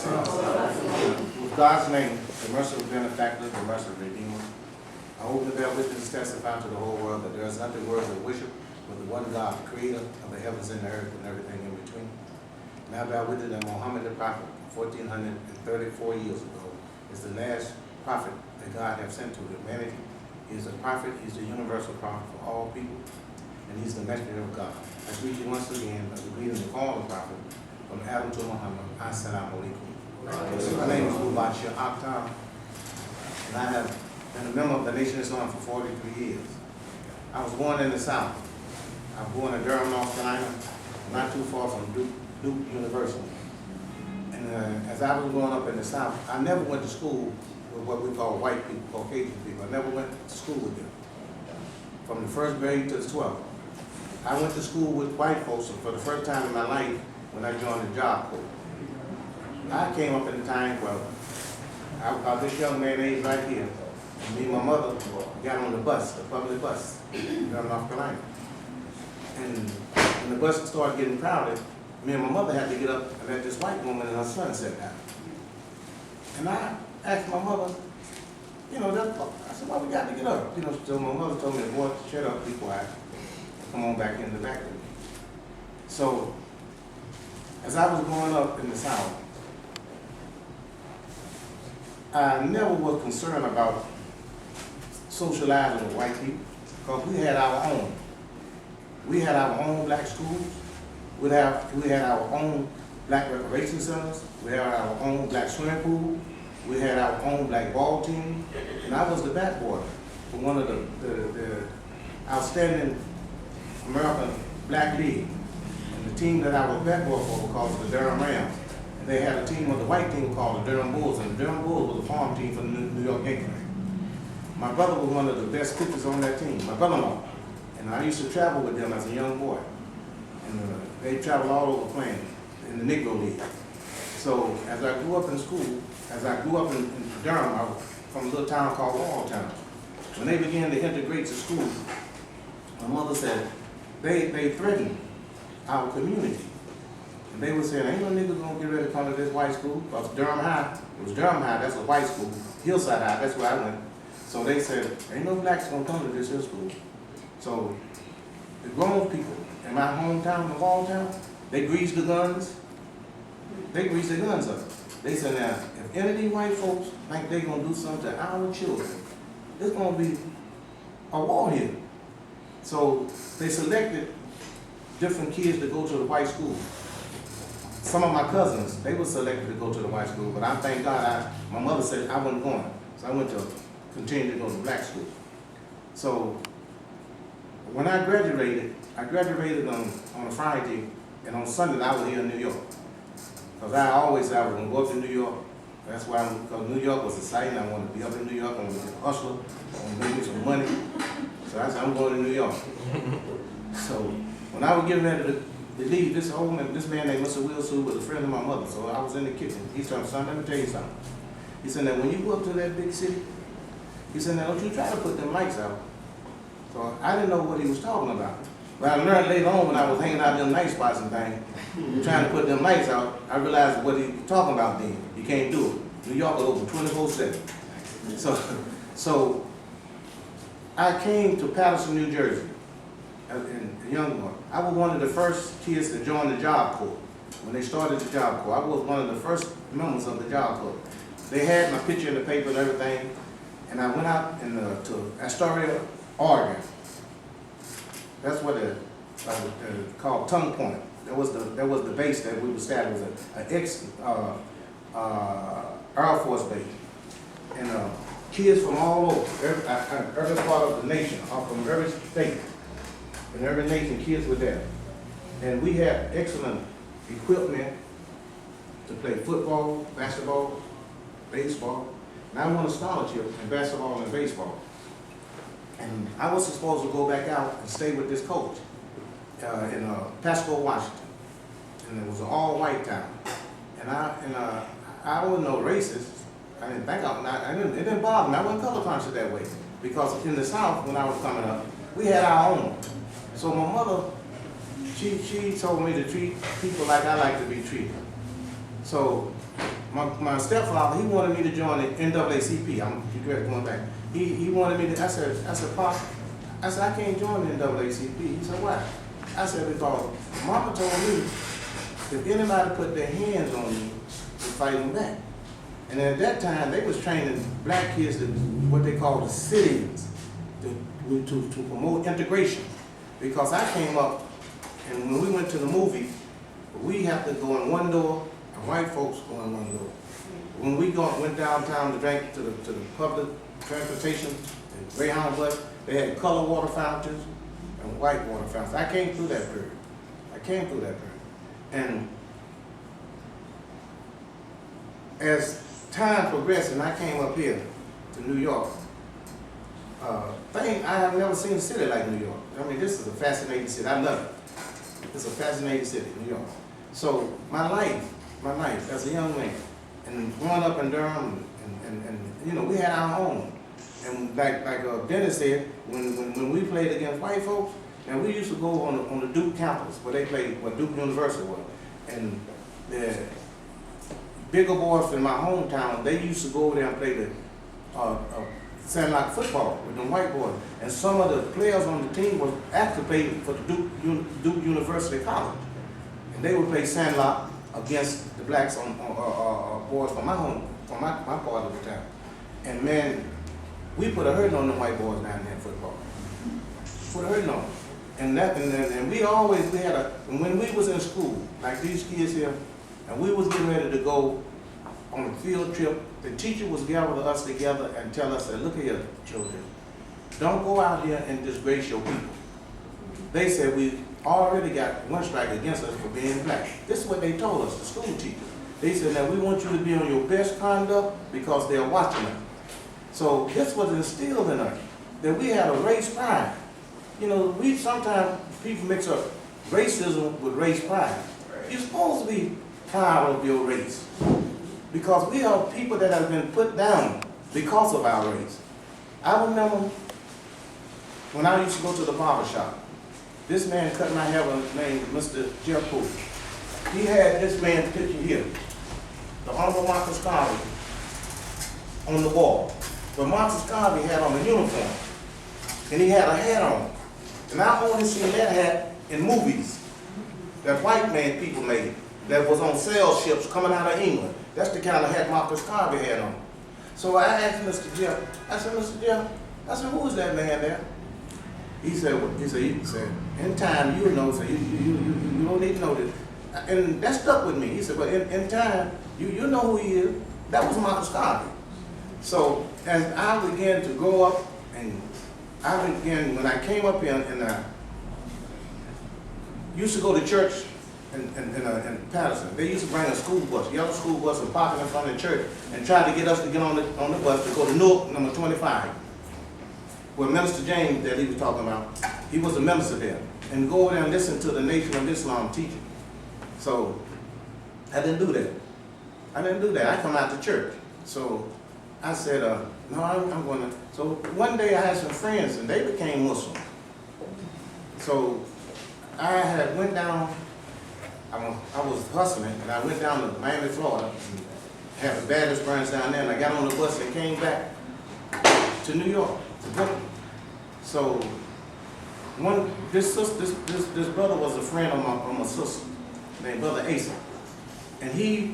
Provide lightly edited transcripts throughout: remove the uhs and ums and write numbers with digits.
With God's name, the merciful benefactor, the merciful redeemer, I hope to bear witness and testify to the whole world that there is nothing worthy of worship but the one God, the creator of the heavens and the earth and everything in between. And I bear witness that Muhammad the prophet, 1434 years ago, is the last prophet that God has sent to humanity. He is a prophet, he's the universal prophet for all people, and he's the messenger of God. I greet you once again as we greet in the form of the prophet, from Adam to Muhammad. Assalamu alaikum. My name is Mubashir Akhtar, and I have been a member of the Nation of Islam for 43 years. I was born in the South. I was born in Durham, North Carolina, not too far from Duke University. And as I was growing up in the South, I never went to school with what we call white people, Caucasian people. I never went to school with them. From the first grade to the 12th. I went to school with white folks for the first time in my life when I joined the Job Corps. I came up in a time where I was this young man age right here, and me and my mother got on the bus, the public bus, in North Carolina. And when the bus started getting crowded, me and my mother had to get up and let this white woman and her son sit down. And I asked my mother, you know, I said, why we got to get up? You know, so my mother told me, boy, shut up, be quiet. Come on back in the back with me. So, as I was growing up in the South, I never was concerned about socializing with white people, because we had our own. We had our own black schools. We had our own black recreation centers. We had our own black swimming pool. We had our own black ball team. And I was the bat boy for one of the outstanding American Black League. And the team that I was bat boy for was called the Durham Rams. And they had a team of the white team called the Durham Bulls, and the Durham Bulls was a farm team for the New York Yankees. My brother was one of the best pitchers on that team, my brother-in-law. And I used to travel with them as a young boy. And they traveled all over playing in the Negro League. So as I grew up in school, as I grew up in Durham, I was from a little town called Walltown. When they began to integrate to school, my mother said, they threatened our community. And they were saying, ain't no niggas gonna get ready to come to this white school. Because Durham High, it was Durham High, that's a white school. Hillside High, that's where I went. So they said, ain't no blacks gonna come to this hill school. So the grown people in my hometown, of Walltown, they greased the guns. They greased their guns up. They said, now, if any of these white folks think they're gonna do something to our children, there's gonna be a war here. So they selected different kids to go to the white school. Some of my cousins, they were selected to go to the white school, but I thank God, my mother said I wasn't going. So I went to continue to go to black school. So when I graduated on a Friday, and on Sunday I was here in New York. Because I always said I was going to go up to New York. That's why, because New York was exciting. I wanted to be up in New York. I wanted to be a hustler. I wanted to make me some money. So I said, I'm going to New York. So when I was getting ready to leave, this man named Mr. Wilson was a friend of my mother. So I was in the kitchen. He said, son, let me tell you something. He said, now when you go up to that big city, he said, now don't you try to put them lights out. So I didn't know what he was talking about. But I learned later on when I was hanging out in them night spots and things, trying to put them lights out, I realized what he was talking about then. You can't do it. New York was open 24/7. So I came to Patterson, New Jersey, as a young boy. I was one of the first kids to join the Job Corps. When they started the Job Corps, I was one of the first members of the Job Corps. They had my picture in the paper and everything, and I went out to Astoria, Oregon. That's what it called Tongue Point. That was the base that we established, an Air Force base. And kids from all over, every part of the nation, from every state, and every nation, kids were there. And we had excellent equipment to play football, basketball, baseball. And I won a scholarship in basketball and baseball. And I was supposed to go back out and stay with this coach in Pasco, Washington. And it was an all-white town. And I wasn't no racist. I didn't think it didn't bother me. I wasn't color conscious that way. Because in the South, when I was coming up, we had our own. So my mother, she told me to treat people like I like to be treated. So my stepfather, he wanted me to join the NAACP. I'm going back. He wanted me to, I said, Pop, I said, I can't join the NAACP. He said, why? I said, because Mama told me if anybody put their hands on me, to fight them back. And at that time, they was training black kids to what they call the sit-ins, to promote integration. Because I came up, and when we went to the movie, we have to go in one door, and white folks go in one door. When we went downtown to drink to the public transportation, the Greyhound bus, they had color water fountains and white water fountains. I came through that period. And as time progressed and I came up here to New York, I have never seen a city like New York. I mean, this is a fascinating city. I love it. It's a fascinating city, New York. So my life as a young man, and growing up in Durham, and you know, we had our home. And like Dennis said, when we played against white folks, and we used to go on the Duke campus where they played, where Duke University was, and the bigger boys in my hometown, they used to go over there and play the sandlot football with the white boys. And some of the players on the team was actually played for the Duke University College. And they would play sandlot against the blacks on boys from my home, from my part of the town. And man, we put a hurting on the white boys down there in football. Put a hurting on them. And we had when we was in school, like these kids here, and we was getting ready to go on a field trip, the teacher was gathering us together and tell us, look here, children, don't go out here and disgrace your people. They said we already got one strike against us for being black. This is what they told us, the school teachers. They said, now we want you to be on your best conduct because they're watching us. So this was instilled in us, that we had a race pride. You know, sometimes people mix up racism with race pride. You're supposed to be proud of your race, because we are people that have been put down because of our race. I remember when I used to go to the barber shop, this man cut my hair named Mr. Jeff Poole. He had this man's picture here, the Honorable Marcus Garvey, on the wall. But Marcus Garvey had on a uniform, and he had a hat on. And I only seen that hat in movies that white man people made, that was on sail ships coming out of England. That's the kind of hat Marcus Garvey had on. So I asked Mr. Jeff, Mr. Jeff, who is that man there? He said, in time, you'll know, so you don't need to know this. And that stuck with me. He said, but in time, you know who he is. That was Marcus Garvey. So as I began to grow up, and when I came up here, and I used to go to church in Patterson. They used to bring a school bus, yellow school bus, and park it in front of the church, and try to get us to get on the bus to go to Newark, number 25, where Minister James that he was talking about, he was a minister there, and go over there and listen to the Nation of Islam teaching. So I didn't do that. I come out to church. So I said, no, I'm going to. So one day I had some friends, and they became Muslim. So I had went down. I was hustling, and I went down to Miami, Florida, and had the bad experience down there, and I got on the bus and came back to New York, to Brooklyn. So this brother was a friend of my sister, named Brother Asa, and he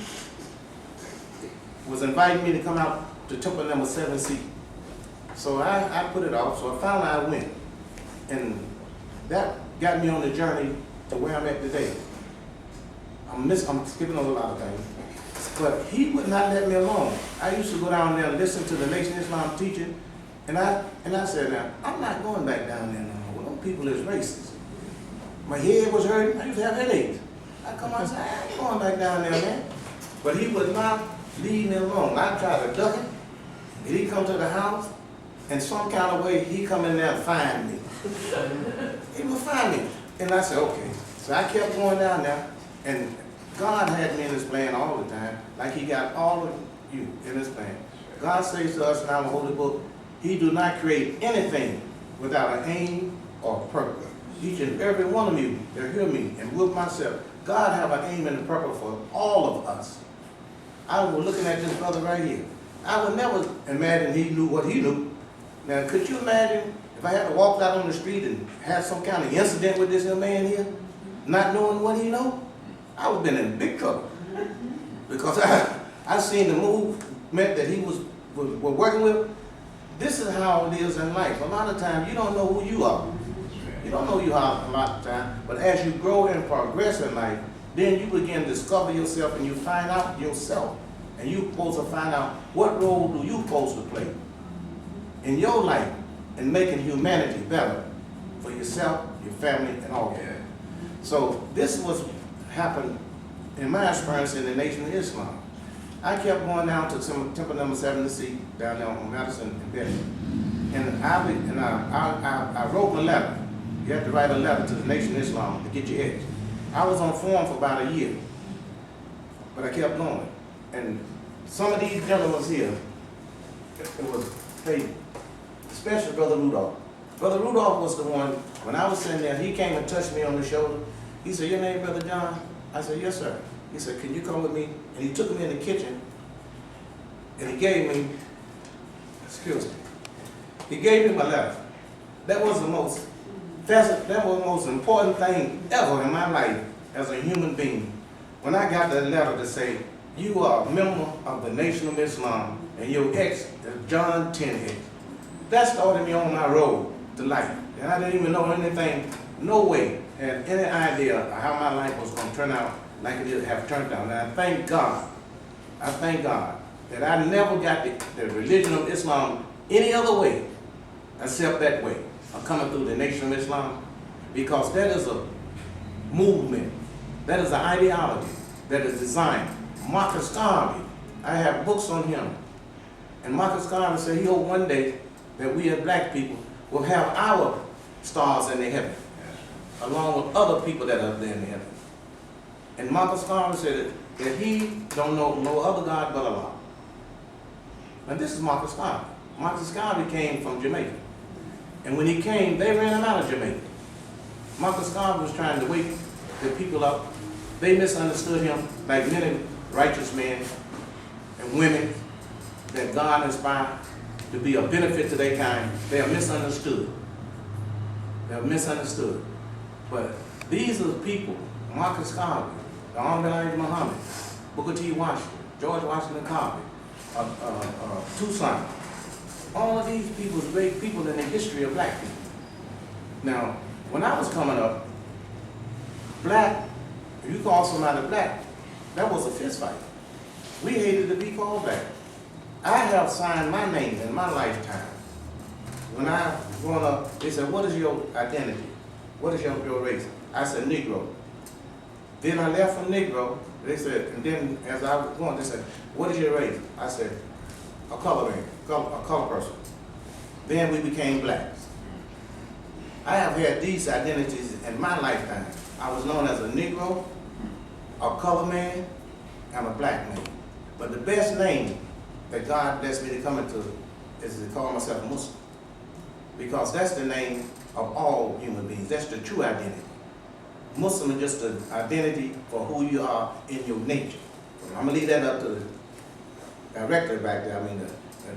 was inviting me to come out to Temple number 7C. So I put it off, so finally I went, and that got me on the journey to where I'm at today. I'm skipping over a lot of things, but he would not let me alone. I used to go down there and listen to the Nation of Islam teaching, and I said, now, I'm not going back down there no more. Those people is racist. My head was hurting. I used to have headaches. I come out and say, I ain't going back down there, man. But he would not leave me alone. I tried to duck him, and he'd come to the house, and some kind of way, he'd come in there and find me. He would find me. And I said, okay. So I kept going down there, and God had me in his plan all the time, like he got all of you in his plan. God says to us in our holy book, he do not create anything without an aim or purpose. Each and every one of you that hear me, and with myself, God have an aim and a purpose for all of us. I was looking at this brother right here. I would never imagine he knew what he knew. Now, could you imagine if I had to walk out on the street and have some kind of incident with this young man here, not knowing what he know? I would have been in big trouble. Because I seen the movement that he was working with. This is how it is in life. A lot of times you don't know who you are. You don't know you are a lot of times. But as you grow and progress in life, then you begin to discover yourself and you find out yourself. And you're supposed to find out what role do you supposed to play in your life in making humanity better for yourself, your family, and all that. So this was happened in my experience in the Nation of Islam. I kept going down to Temple number 70C down there on Madison and Betty. And I wrote a letter. You have to write a letter to the Nation of Islam to get your edge. I was on form for about a year, but I kept going. And some of these gentlemen here, it was, especially Brother Rudolph. Brother Rudolph was the one, when I was sitting there, he came and touched me on the shoulder. He said, "Your name, Brother John?" I said, "Yes, sir." He said, "Can you come with me?" And he took me in the kitchen, and he gave me, he gave me my letter. That was the most important thing ever in my life as a human being. When I got that letter to say, "You are a member of the Nation of Islam, and your ex is John 10X." That started me on my road to life. And I didn't even know anything, no way, had any idea of how my life was going to turn out like it have turned out. And I thank God that I never got the religion of Islam any other way except that way, of coming through the Nation of Islam, because that is a movement, that is an ideology that is designed. Marcus Garvey, I have books on him, and Marcus Garvey said he hoped one day that we as black people will have our stars in the heaven, along with other people that are there in the heaven. And Marcus Garvey said that he don't know no other God but Allah. And this is Marcus Garvey. Marcus Garvey came from Jamaica. And when he came, they ran him out of Jamaica. Marcus Garvey was trying to wake the people up. They misunderstood him, like many righteous men and women that God inspired to be a benefit to their kind. They are misunderstood. They are misunderstood. But these are the people, Marcus Garvey, the Honorable Elijah Muhammad, Booker T. Washington, George Washington Carver, Toussaint. All of these people are great people in the history of black people. Now, when I was coming up, black, if you call somebody black, that was a fist fight. We hated to be called black. I have signed my name in my lifetime. When I growing up, they said, "What is your identity? What is your race?" I said, "Negro." Then I left from Negro. They said, and then as I was going, they said, "What is your race?" I said, "A color man, a color person." Then we became blacks. I have had these identities in my lifetime. I was known as a Negro, a color man, and a black man. But the best name that God blessed me to come into is to call myself a Muslim. Because that's the name of all human beings. That's the true identity. Muslim is just an identity for who you are in your nature. I'm going to leave that up to the director back there,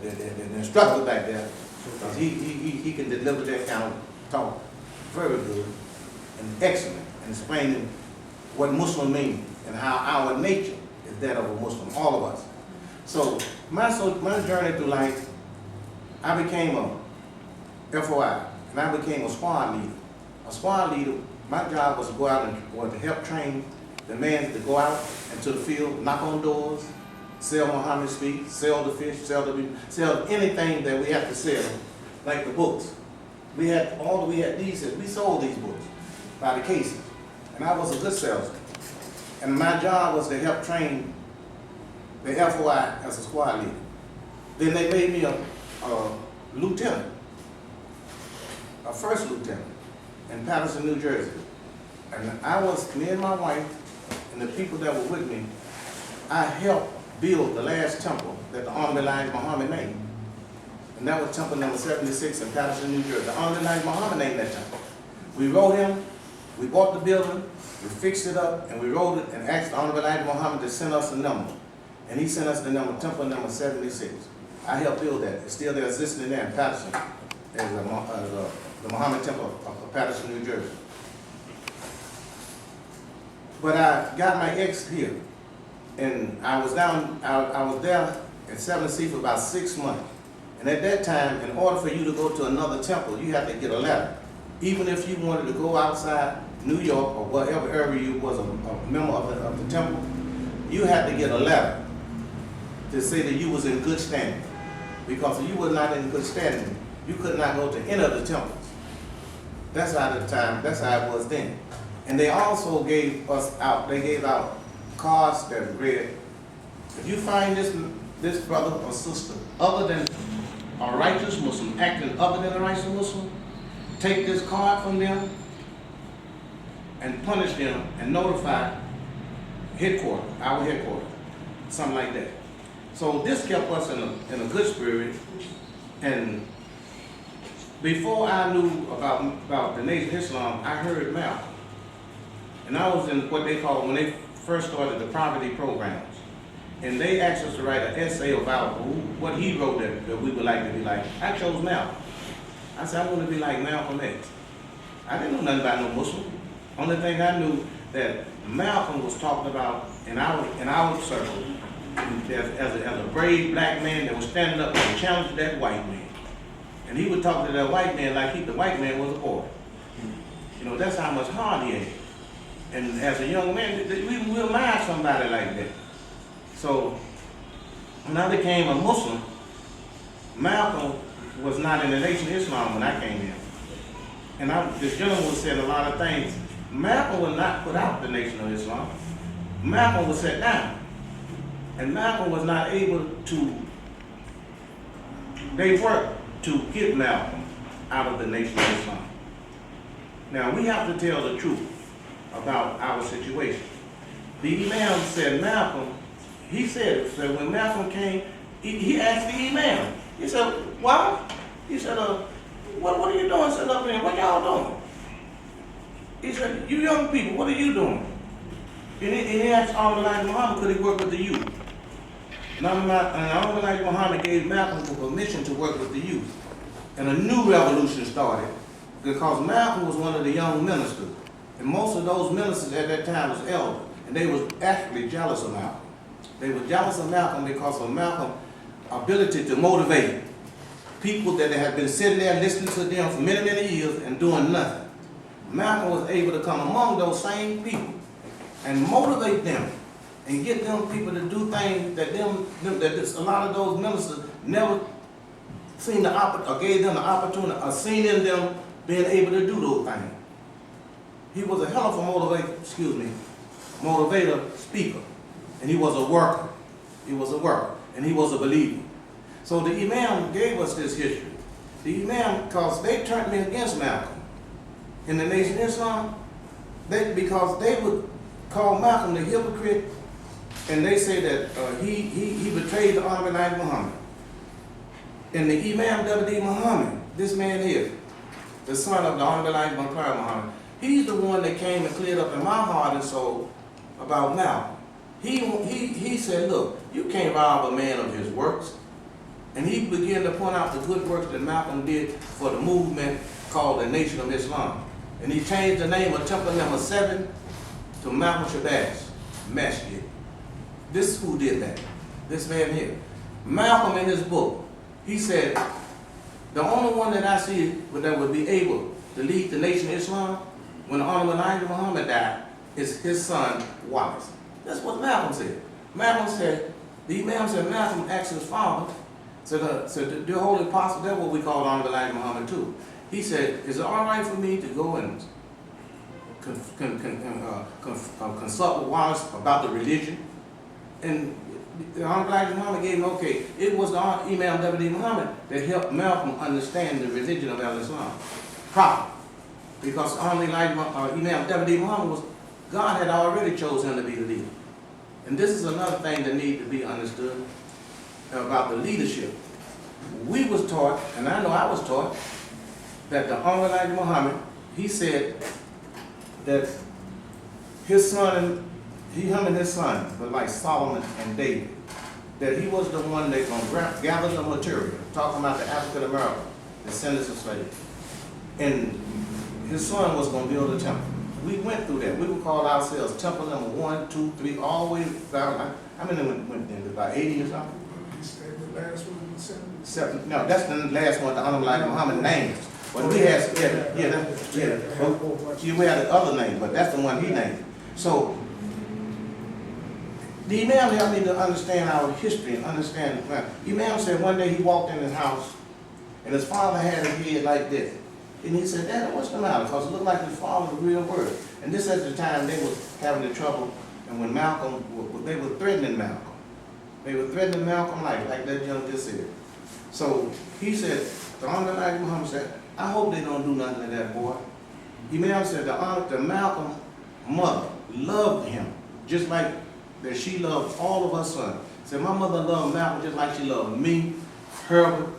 the instructor back there, because he can deliver that kind of talk very good and excellent in explaining what Muslim means and how our nature is that of a Muslim, all of us. So my journey through life, I became a FOI, and I became a squad leader. A squad leader, my job was to go out and to help train the men to go out into the field, knock on doors, sell Muhammad speak, sell the fish, sell anything that we have to sell, like the books. We sold these books by the cases, and I was a good salesman. And my job was to help train the FOI as a squad leader. Then they made me a lieutenant, a first lieutenant in Patterson, New Jersey. And me and my wife and the people that were with me, I helped build the last temple that the Honorable Elijah Muhammad named. And that was temple number 76 in Patterson, New Jersey. The Honorable Elijah Muhammad named that temple. We wrote him, we bought the building, we fixed it up, and we wrote it and asked the Honorable Elijah Muhammad to send us a number. and he sent us the temple number 76. I helped build that. It's still there, existing there in Patterson, as the Muhammad Temple of Patterson, New Jersey. But I got my ex here, and I was there at 7C for about 6 months. And at that time, in order for you to go to another temple, you had to get a letter. Even if you wanted to go outside New York or whatever area you was a member of the temple, you had to get a letter to say that you was in good standing. Because if you were not in good standing, you could not go to any of the temples. That's how it was then. And they also gave out cards that read, if you find this brother or sister other than a righteous Muslim, acting other than a righteous Muslim, take this card from them and punish them and notify our headquarters, something like that. So this kept us in a good spirit. And before I knew about the Nation of Islam, I heard Malcolm. And I was in what they call, when they first started the poverty programs. And they asked us to write an essay about what he wrote that we would like to be like. I chose Malcolm. I said, I want to be like Malcolm X. I didn't know nothing about no Muslim. Only thing I knew that Malcolm was talked about in our circle as a brave black man that was standing up and challenging that white man. And he would talk to that white man like the white man was a boy. You know, that's how much heart he had. And as a young man, we admire somebody like that. So when I became a Muslim, Malcolm was not in the Nation of Islam when I came in. And this gentleman was saying a lot of things. Malcolm was not put out the Nation of Islam. Malcolm was set down. And Malcolm was not able to, they worked to get Malcolm out of the Nation of Islam. Now we have to tell the truth about our situation. The Imam said Malcolm, he said when Malcolm came, he asked the Imam, he said, why? He said, what are you doing sitting up here? What y'all doing? He said, you young people, what are you doing? And he asked Elijah Muhammad, could he work with the youth? And Elijah Muhammad gave Malcolm the permission to work with the youth. And a new revolution started because Malcolm was one of the young ministers. And most of those ministers at that time was elders. And they was actually jealous of Malcolm. They were jealous of Malcolm because of Malcolm's ability to motivate people that had been sitting there listening to them for many, many years and doing nothing. Malcolm was able to come among those same people and motivate them and get them people to do things that a lot of those ministers never seen or gave them the opportunity or seen in them being able to do those things. He was a hell of a motivator speaker. And he was a worker. He was a worker. And he was a believer. So the Imam gave us this history. The Imam, because they turned me against Malcolm in the Nation of Islam, because they would call Malcolm the hypocrite, and they say that he betrayed the Honorable Elijah Muhammad. And the Imam W.D. Muhammad, this man here, the son of the Honorable Elijah Muhammad, he's the one that came and cleared up in my heart and soul about Malcolm. He said, look, you can't rob a man of his works. And he began to point out the good works that Malcolm did for the movement called the Nation of Islam. And he changed the name of Temple number 7 to Malcolm Shabazz Masjid. This is who did that. This man here. Malcolm in his book, he said, the only one that I see that would be able to lead the Nation of Islam when Honorable Elijah Muhammad died is his son, Wallace. That's what Malcolm said. Malcolm said, the Imam said, Malcolm asked his father, said the Holy Apostle, that's what we call Honorable Elijah Muhammad too. He said, is it all right for me to go and consult with Wallace about the religion? And the Honorable Elijah Muhammad gave him, okay, it was the Imam W.D. Muhammad that helped Malcolm understand the religion of Islam properly. Because Honorable Imam W.D. Muhammad was, God had already chosen him to be the leader. And this is another thing that needs to be understood about the leadership. We was taught, and I know I was taught, that the Honorable Elijah Muhammad, he said that his son, him and his son were like Solomon and David. that he was the one that gonna gather the material, talking about the African American descendants of slaves. And his son was gonna build a temple. We went through that. We would call ourselves temple number 1, 2, 3, all the way down. I mean, it went about 80 or something. The last one in the 70s. No, that's the last one, the Honorable Muhammad named. But we had, we had the other name, but that's the one he named. So, the Imam helped me to understand our history and understand. Imam said one day he walked in his house and his father had his head like this. And he said, Dad, what's the matter? Because it looked like his father was real worried. And this at the time they was having the trouble, and when Malcolm, they were threatening Malcolm. They were threatening Malcolm like that gentleman just said. So he said, the Honorable Muhammad said, I hope they don't do nothing to that boy. Imam said, the Malcolm mother loved him, just like that she loved all of her sons. Said, my mother loved Malcolm just like she loved me, Herbert,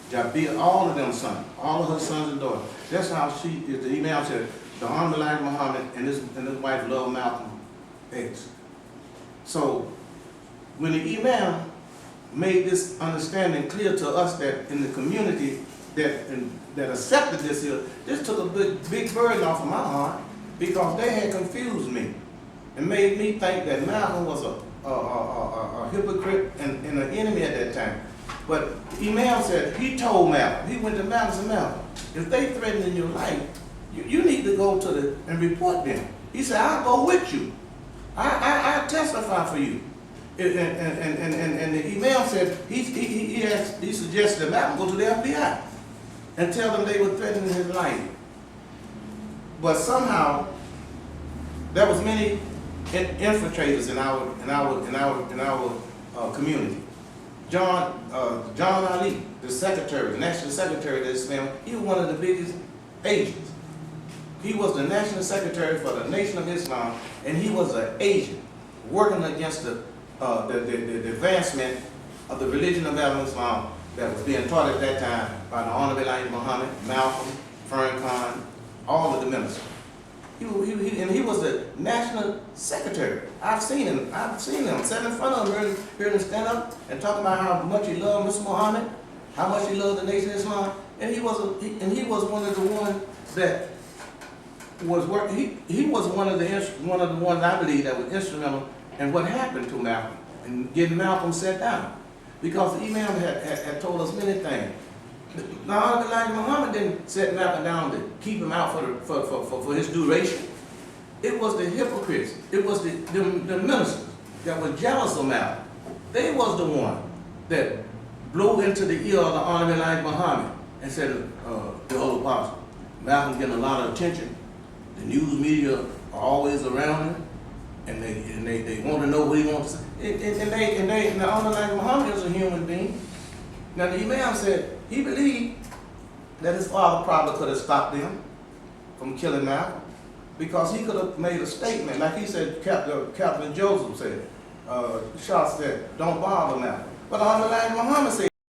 Jabir, all of them sons, all of her sons and daughters. That's how the Imam said, the Honorable Muhammad and his wife loved Malcolm X. So when the Imam made this understanding clear to us that in the community that accepted this here, this took a big burden off of my heart, because they had confused me and made me think that Malcolm was a hypocrite and an enemy at that time. But Imam said, he told Malcolm, he went to Malcolm and said, Malcolm, if they threaten your life, you need to go to and report them. He said, I'll go with you. I'll testify for you. And the Imam said, he suggested that Malcolm go to the FBI and tell them they were threatening his life. But somehow, there was many infiltrators in our community. John Ali, the secretary, the national secretary of this family, he was one of the biggest agents. He was the national secretary for the Nation of Islam, and he was an agent working against the advancement of the religion of Islam that was being taught at that time by the Honorable Muhammad, Malcolm, Farrakhan, all of the ministers. And he was the national secretary. I've seen him sitting in front of him, hearing him stand up and talk about how much he loved Mr. Muhammad, how much he loved the Nation of Islam, and he was one of the ones that was working. He was one of the ones I believe that was instrumental in what happened to Malcolm and getting Malcolm set down, because the Imam had told us many things. Now, Muhammad didn't set Malcolm down to keep him out for his duration. It was the hypocrites. It was the ministers that were jealous of Malcolm. They was the one that blew into the ear of the Honorable Muhammad and said, the old apostle, Malcolm getting a lot of attention. The news media are always around him, and they want to know what he wants to say. And the Honorable Muhammad is a human being. Now the Imam said he believed that his father probably could have stopped them from killing Malcolm, because he could have made a statement, like he said, Captain Joseph said, Shaw said, don't bother Malcolm. But Honorable Muhammad said,